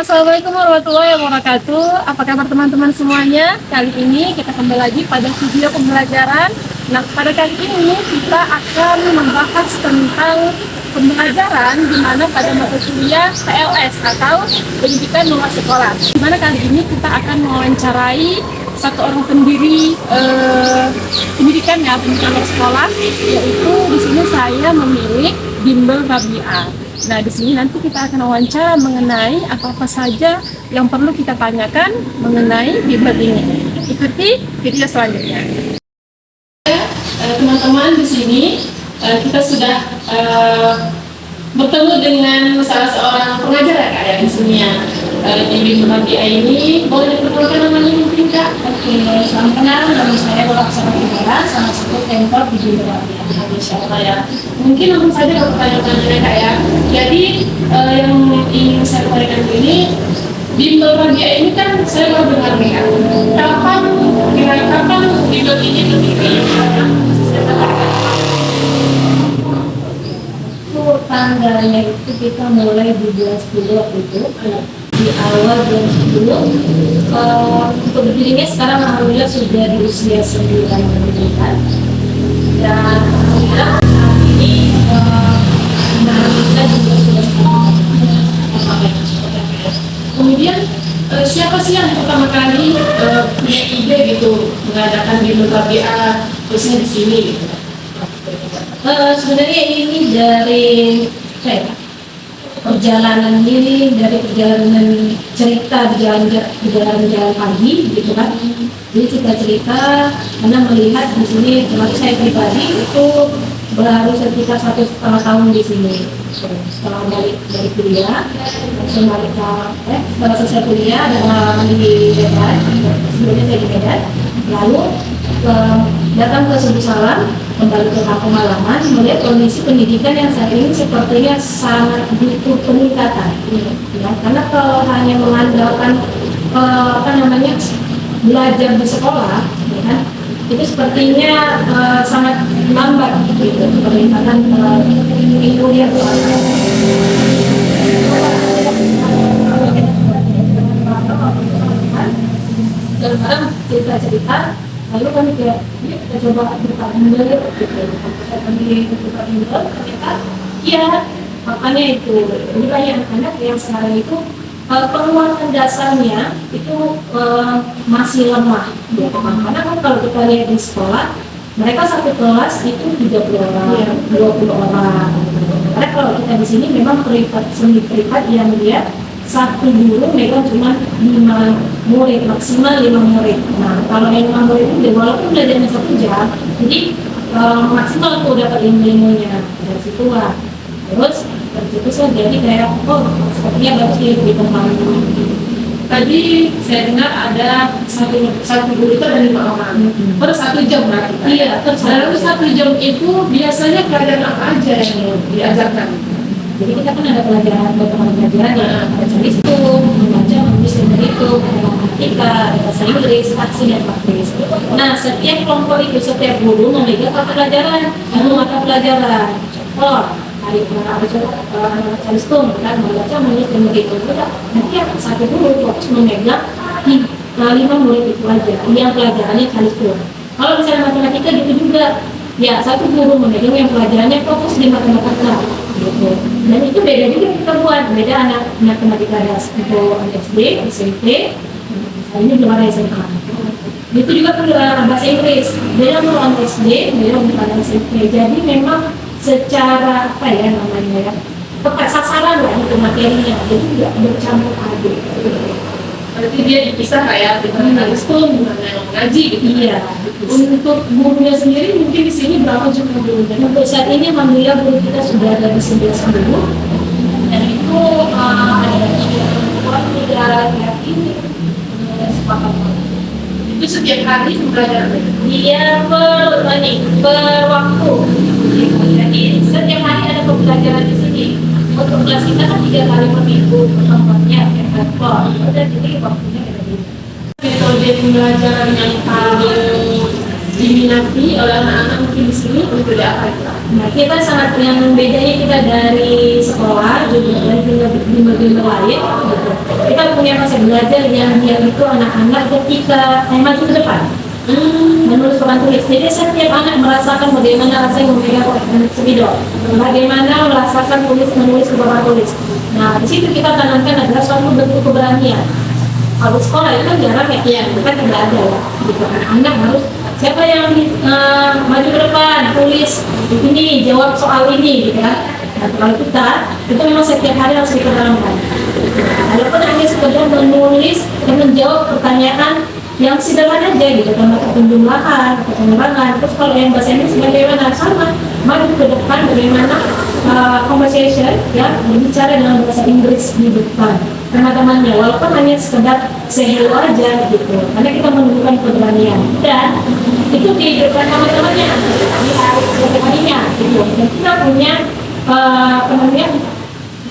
Assalamualaikum warahmatullahi wabarakatuh. Apa kabar teman-teman semuanya? Kali ini kita kembali lagi pada video pembelajaran. Nah, pada kali ini kita akan membahas tentang pembelajaran di mana pada mata kuliah PLS atau pendidikan luar sekolah. Di mana kali ini kita akan mewawancarai satu orang pendiri pendidikan luar sekolah, yaitu di sini saya memilih Bimbel Rabi'ah. Nah, di sini nanti kita akan wawancara mengenai apa-apa saja yang perlu kita tanyakan mengenai bimbel ini. Ikuti video selanjutnya. Teman-teman, di sini kita sudah bertemu dengan salah seorang pengajar ya di sini ya. Di Bimbel Rabi'ah ini boleh diperkenalkan namanya mungkin Kak? Oke, salam kenal, nama saya Bola Aksara Fidera, salah satu mentor di Bimbel Rabi'ah. Insya Allah ya. Mungkin langsung saja ke pertanyaan-pertanyaannya Kak ya. Jadi yang ingin saya tanyakan ini, Bimbel Rabi'ah ini kan saya baru dengar nih Kak. Kapan bimbel ini berdiri? Itu tanggalnya itu kita mulai di bulan 10 waktu itu, di awal bulan 10. Untuk berdirinya sekarang alhamdulillah sudah di usia 9 bulan. Dan alhamdulillah saat ini kita juga sudah Kemudian siapa sih yang pertama kali punya ide gitu mengadakan Bimbel Rabi'ah khususnya di sini gitu? sebenarnya ini dari perjalanan cerita di jalan pagi gitu kan. Jadi cerita karena melihat di sini termasuk saya pribadi itu baru sekitar 1,5 tahun di sini. Setelah balik dari kuliah, langsung balik setelah selesai kuliah dan di Medan, sebelumnya saya di Medan, lalu datang ke Subuh Salam, kembali ke kampung halaman, melihat kondisi pendidikan yang saat ini sepertinya sangat butuh peningkatan. Ya, karena kalau hanya mengandalkan belajar di sekolah, ya kan, itu sepertinya sangat lambat gitu peningkatan ilmu yang dalam cerita-cerita. Lalu kami kita coba buka bimbel gitu. Kami buka bimbel, ternyata iya, makanya itu ini banyak anak yang sekarang itu penguatan dasarnya itu masih lemah ya, karena kan kalau kita lihat di sekolah mereka satu kelas itu 30 orang, 20 orang. Karena kalau kita di sini memang semi privat yang dia satu guru megang cuma 5 murid, maksimal 5 murid. Nah, kalau yang 5 murid itu walaupun belajarnya 1 jam, jadi maksimal tuh dapat ilmunya dari situ lah. Terus dari situ saya jadi kayak, sepertinya bagus dia lebih pengalaman. Tadi saya dengar ada satu guru itu ada 5 orang per 1 jam berarti Kak? Iya, terus lalu 1 jam itu biasanya pelajaran apa aja yang diajarkan? Jadi kita kan ada pelajaran yang ada calistung, membaca, menulis, dan berhitung, ada matematika, ada bahasa Inggris, saksi dan praktis. Nah, setiap kelompok itu, setiap guru memegang mata pelajaran, contoh hari calistung, kan membaca, menulis, dan berhitung. Nanti satu guru fokus memegang 5 murid itu aja, yang pelajarannya calistung. Kalau misalnya matematika gitu juga, ya satu guru memegang yang pelajarannya fokus di matematika. Gitu. Dan itu beda juga kita buat, beda anak matematika ada untuk SD, SMP, ini belum ada SMA. Itu juga bahasa Inggris, beda untuk anak SD, beda untuk anak SMP. Jadi memang secara tepat sasaran lah itu materinya, jadi tidak bercampur aduk. Berarti dia dipisah kayak dengan calistung, dengan yang mengaji gitu. Iya. Untuk gurunya sendiri mungkin di sini berapa jumlah gurunya? Untuk saat ini alhamdulillah guru kita sudah ada di 11 guru, dan itu ada 3 ini sepakat. Itu setiap hari belajar? Dia per waktu. Jadi setiap hari ada pembelajaran di sini. Untuk kelas kita kan 3 kali per minggu, tempatnya kelompok. Udah jadi waktunya beda-beda. Metode pembelajaran yang paling diminati oleh anak-anak mungkin di sini untuk diapakan? Nah, kita sangat yang bedanya kita dari sekolah juga dari bimbel-bimbel lain gitu. Kita punya konsep belajar yang dia itu anak-anak ketika maju ke depan menulis papan tulis. Jadi setiap anak merasakan bagaimana rasanya memegang spidol, bagaimana merasakan menulis ke papan tulis. Nah, di situ kita tanamkan adalah suatu bentuk keberanian. Kalau sekolah itu kan jarang ya, bukan tidak ada ya. Gitu. Anak harus siapa yang maju ke depan, tulis ini, jawab soal ini, gitu ya. Nah, kalau kita, itu memang setiap hari harus kita tanamkan. Walaupun hanya sekedar menulis dan menjawab pertanyaan yang sederhana aja gitu, termasuk penjumlahan atau pengurangan. Terus kalau yang bahasa Inggris bagaimana, sama maju ke depan bagaimana conversation ya, berbicara dengan bahasa Inggris di depan teman-temannya, walaupun hanya sekedar say hello aja gitu, karena kita menunjukkan keberanian dan itu di depan teman-temannya di hari setiap harinya gitu. Dan kita punya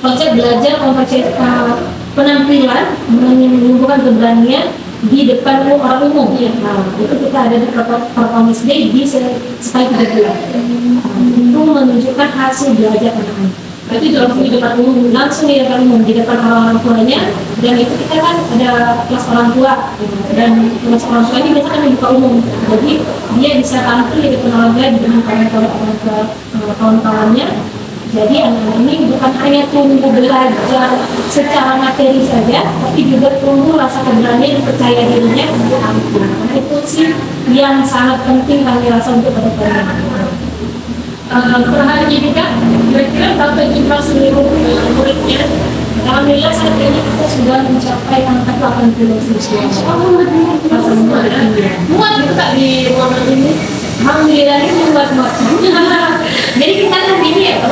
konsep belajar penampilan menunjukkan keberanian di depan orang umum. Nah, itu kita ada di performance day di sekali 3 bulan. Itu menunjukkan hasil belajar anak-anak. Berarti langsung di depan umum, Langsung di depan umum, di depan orang tuanya. Dan itu kita kan ada kelas orang tua, dan kelas orang tua ini biasanya kan dibuka umum. Jadi dia bisa tampil di depan orang tua, di depan kawan-kawannya. Jadi anak-anak ini bukan hanya tumbuh belajar secara materi saja, tapi juga tumbuh rasa keberanian dan percaya dirinya untuk tampil. Nah, itu sih yang sangat penting kami rasa untuk kedepannya. per hari ini kan kira-kira berapa jumlah seluruh muridnya? Alhamdulillah saat ini kita sudah mencapai angka 80 siswa. Muat itu tak di ruangan ini? Alhamdulillah ini buat-buat. Jadi kita kan ini ya,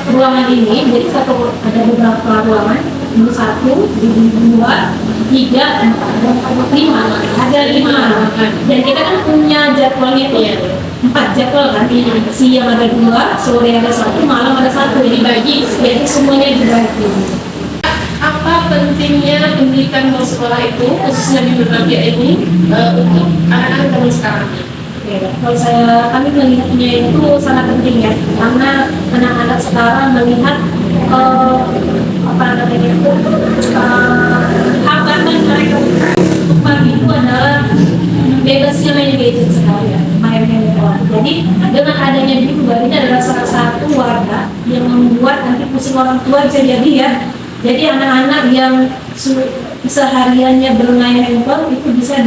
ruangan ini, jadi ada beberapa ruangan, ini 1, 2, 3, 4, 5, ada 5. Dan kita kan punya jadwalnya tuh, 4 jadwal kan, siang ada 2, sore ada 1, malam ada 1, dibagi, jadi semuanya dibagi. Apa pentingnya pendidikan di sekolah itu, khususnya di Berbahagia ini, untuk anak-anak zaman sekarang? Kalau kami melihatnya itu sangat penting ya, karena anak-anak sekarang melihat hambatan mereka untuk pagi itu adalah bebasnya main gadget sekarang ya, main handphone. Jadi dengan adanya Bimba ini adalah salah satu wadah yang membuat nanti pusing orang tua bisa jadi ya. Jadi anak-anak yang sehariannya bermain handphone itu bisa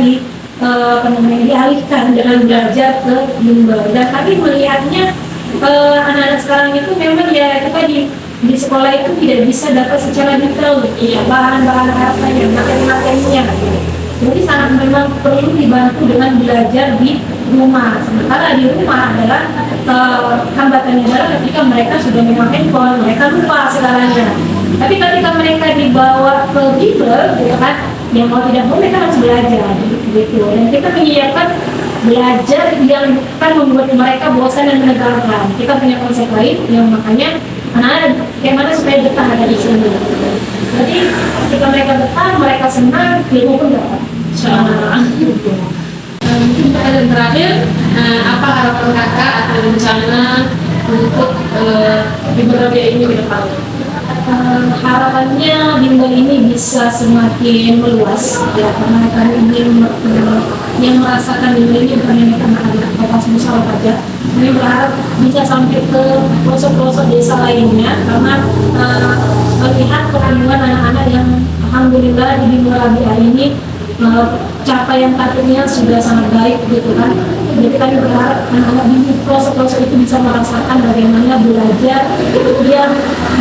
dialihkan dengan belajar ke Bimba. Dan kami melihatnya anak-anak sekarang itu memang ya kita di sekolah itu tidak bisa dapat secara detail bahan-bahan apa yang materi-materinya. Jadi sangat memang perlu dibantu dengan belajar di rumah. Sementara di rumah adalah hambatannya adalah ketika mereka sudah memang handphone, mereka lupa segalanya. Tapi ketika mereka dibawa ke Bimba, gitu kan, yang mau tidak mau mereka harus belajar gitu. Dan kita menyiapkan belajar yang kan membuat mereka bosan dan menegangkan. Kita punya konsep lain yang makanya anak-anak bagaimana supaya betah ada di sini. Jadi ketika mereka betah, mereka senang, ilmu pun dapat. Mungkin pertanyaan terakhir, apa harapan kakak atau rencana untuk Berbahagia ini ke depan? Harapannya Bimba ini bisa semakin meluas ya, karena kami ingin yang merasakan Bimba ini bukan hanya anak-anak kota Musal saja. Kami berharap bisa sampai ke pelosok-pelosok desa lainnya, karena melihat perkembangan anak-anak yang alhamdulillah di Berbahagia ini capaian karirnya sudah sangat baik gitu kan. Jadi kami berharap anak-anak di pelosok-pelosok itu bisa merasakan bagaimana belajar yang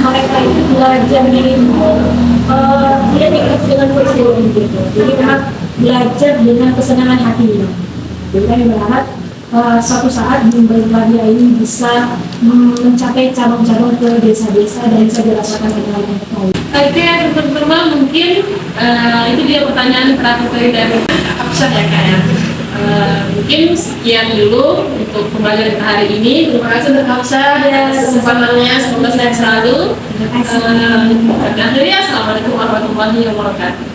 mereka itu belajar di dia dekat dengan kurikulum gitu. Jadi memang belajar dengan kesenangan hatinya. Jadi kami berharap suatu saat Berbahagia ini bisa mencapai cabang-cabang ke desa-desa dan bisa dirasakan dengan baik. Oke, teman-teman mungkin itu dia pertanyaan terakhir dari Absah ya kak ya. Mungkin sekian dulu untuk pembelajaran kita hari ini. Terima kasih untuk Absah dan kesempatannya, semoga sehat selalu. Dan akhirnya assalamualaikum warahmatullahi wabarakatuh.